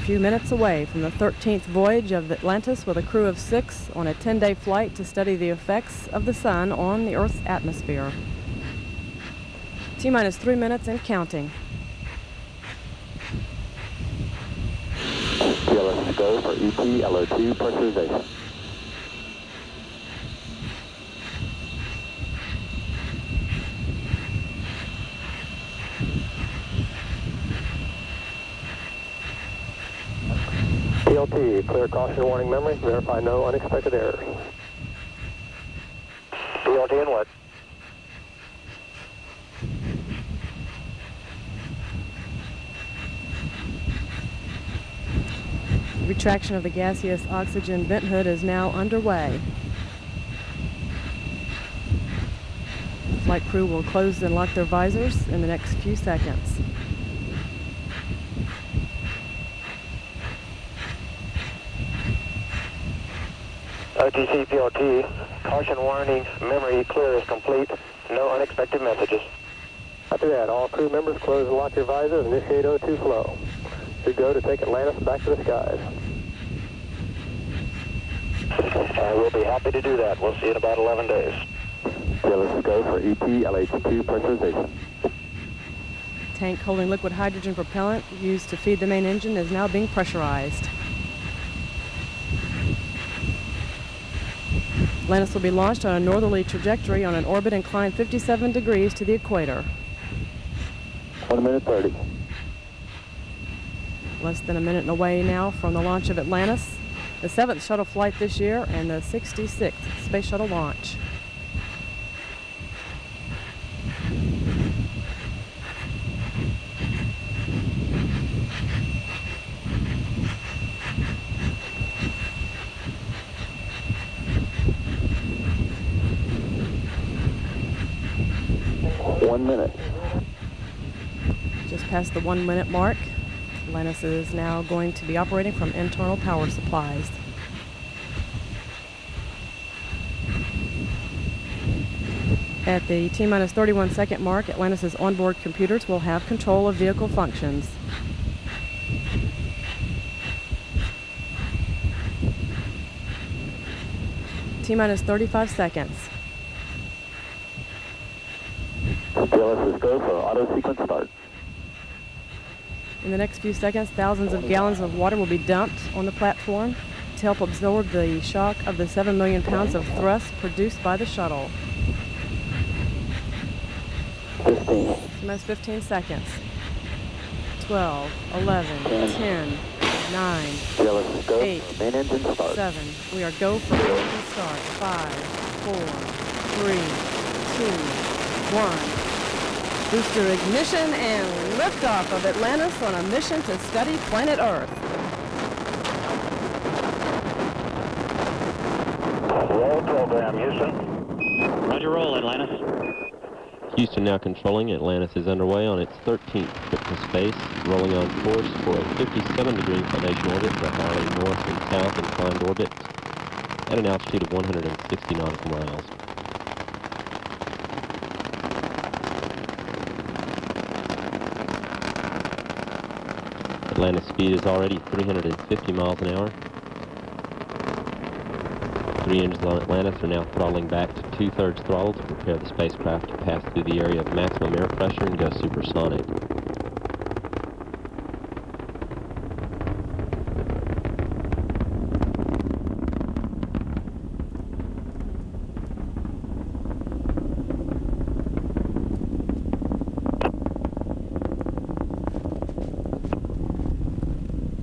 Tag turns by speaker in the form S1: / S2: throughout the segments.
S1: few minutes away from the 13th voyage of Atlantis with a crew of 6 on a 10-day flight to study the effects of the sun on the Earth's atmosphere. T-minus 3 minutes and counting.
S2: TLS go for EP LO2 pressurization. PLT, clear caution warning memory, verify no unexpected errors. PLT inlet.
S1: Retraction of the gaseous oxygen vent hood is now underway. The flight crew will close and lock their visors in the next few seconds.
S2: OTC PLT, caution warning, memory clear is complete, no unexpected messages. After that, all crew members close and lock your visors, initiate O2 flow. Good go to take Atlantis back to the skies. We'll be happy to do that. We'll see you in about 11 days. TLS go for EP LH2 pressurization.
S1: Tank holding liquid hydrogen propellant used to feed the main engine is now being pressurized. Atlantis will be launched on a northerly trajectory on an orbit inclined 57 degrees to the equator.
S2: 1 minute 30.
S1: Less than a minute away now from the launch of Atlantis, the 7th shuttle flight this year and the 66th Space Shuttle launch. Just past the 1 minute mark, Atlantis is now going to be operating from internal power supplies. At the T-minus 31 second mark, Atlantis' onboard computers will have control of vehicle functions. T-minus 35 seconds.
S2: TLS is go for auto sequence start.
S1: In the next few seconds, thousands of gallons of water will be dumped on the platform to help absorb the shock of the 7 million pounds of thrust produced by the shuttle.
S2: 15.
S1: T-minus 15 seconds. 12, 11, 10, 9,
S2: TLS is go
S1: 8,
S2: for main engine start.
S1: 7. We are go for main engine start. 5, 4, 3, 2, 1. Booster ignition and liftoff of Atlantis on a mission to study planet Earth.
S2: Roll program, Houston.
S3: Roger, roll, Atlantis.
S4: Houston now controlling. Atlantis is underway on its 13th trip to space, rolling on course for a 57-degree inclination orbit for a highly north and south inclined orbit at an altitude of 160 nautical miles. Atlantis speed is already 350 miles an hour. 3 engines on Atlantis are now throttling back to 2/3 throttle to prepare the spacecraft to pass through the area of maximum air pressure and go supersonic.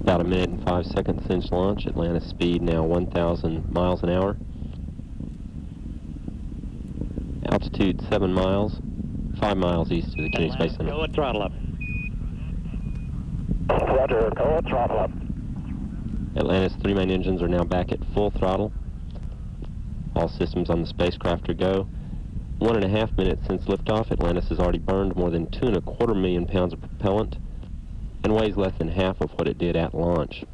S4: About a minute and 5 seconds since launch. Atlantis speed now 1,000 miles an hour. Altitude 7 miles, 5 miles east of the Kennedy Space Center.
S3: Go at throttle up.
S2: Roger, go at throttle up.
S4: Atlantis 3 main engines are now back at full throttle. All systems on the spacecraft are go. 1.5 minutes since liftoff, Atlantis has already burned more than 2.25 million pounds of propellant and weighs less than half of what it did at launch.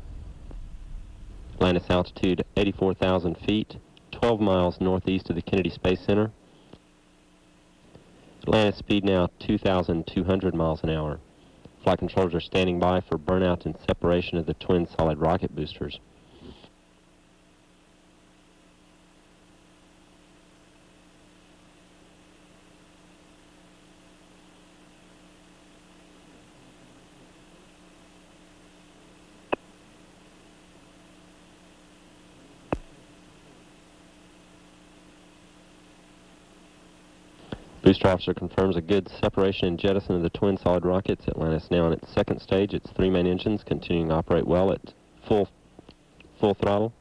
S4: Atlantis altitude 84,000 feet, 12 miles northeast of the Kennedy Space Center. Atlantis speed now 2,200 miles an hour. Flight controllers are standing by for burnout and separation of the twin solid rocket boosters. Booster officer confirms a good separation and jettison of the twin solid rockets. Atlantis now on its second stage. Its three main engines continuing to operate well at full throttle.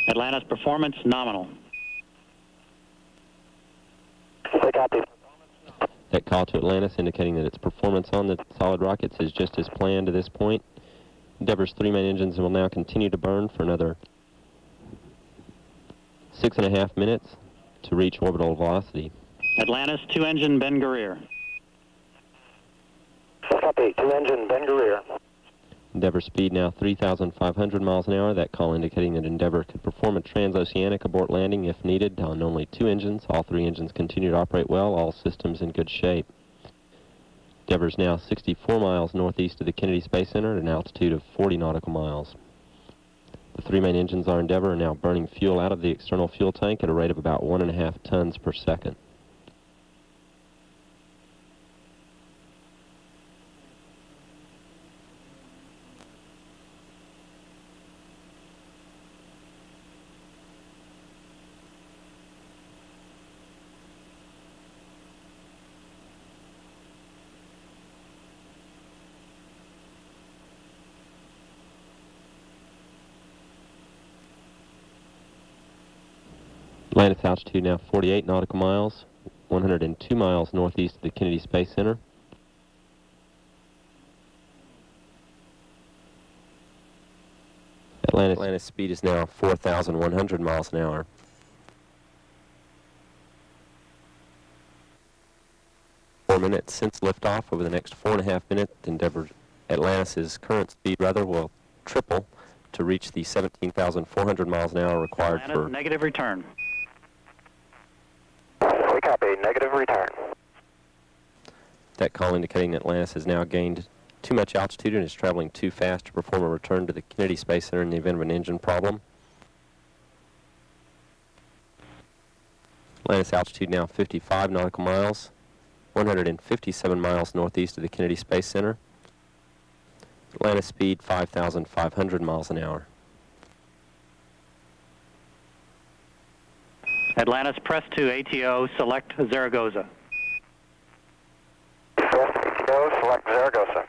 S3: Atlantis performance nominal.
S2: Copy.
S4: That call to Atlantis indicating that its performance on the solid rockets is just as planned to this point. Endeavour's three main engines will now continue to burn for another 6.5 minutes to reach orbital velocity.
S3: Atlantis, two-engine Ben Guerrier.
S2: Copy, two-engine Ben Guerrier.
S4: Endeavour speed now 3,500 miles an hour. That call indicating that Endeavour could perform a transoceanic abort landing if needed on only two engines. All three engines continue to operate well, all systems in good shape. Endeavour is now 64 miles northeast of the Kennedy Space Center at an altitude of 40 nautical miles. The three main engines on Endeavour are now burning fuel out of the external fuel tank at a rate of about 1.5 tons per second. Atlantis altitude now 48 nautical miles, 102 miles northeast of the Kennedy Space Center. Atlantis speed is now 4,100 miles an hour. Minutes since liftoff. Over the next 4.5 minutes, Atlantis's current speed will triple to reach the 17,400 miles an hour required
S3: Atlantis,
S4: for
S3: negative return.
S2: We copy, negative return.
S4: that call indicating that Atlantis has now gained too much altitude and is traveling too fast to perform a return to the Kennedy Space Center in the event of an engine problem. Atlantis altitude now 55 nautical miles, 157 miles northeast of the Kennedy Space Center. Atlantis speed 5,500 miles an hour.
S3: Atlantis, press to ATO, select Zaragoza.
S2: Press ATO, select Zaragoza.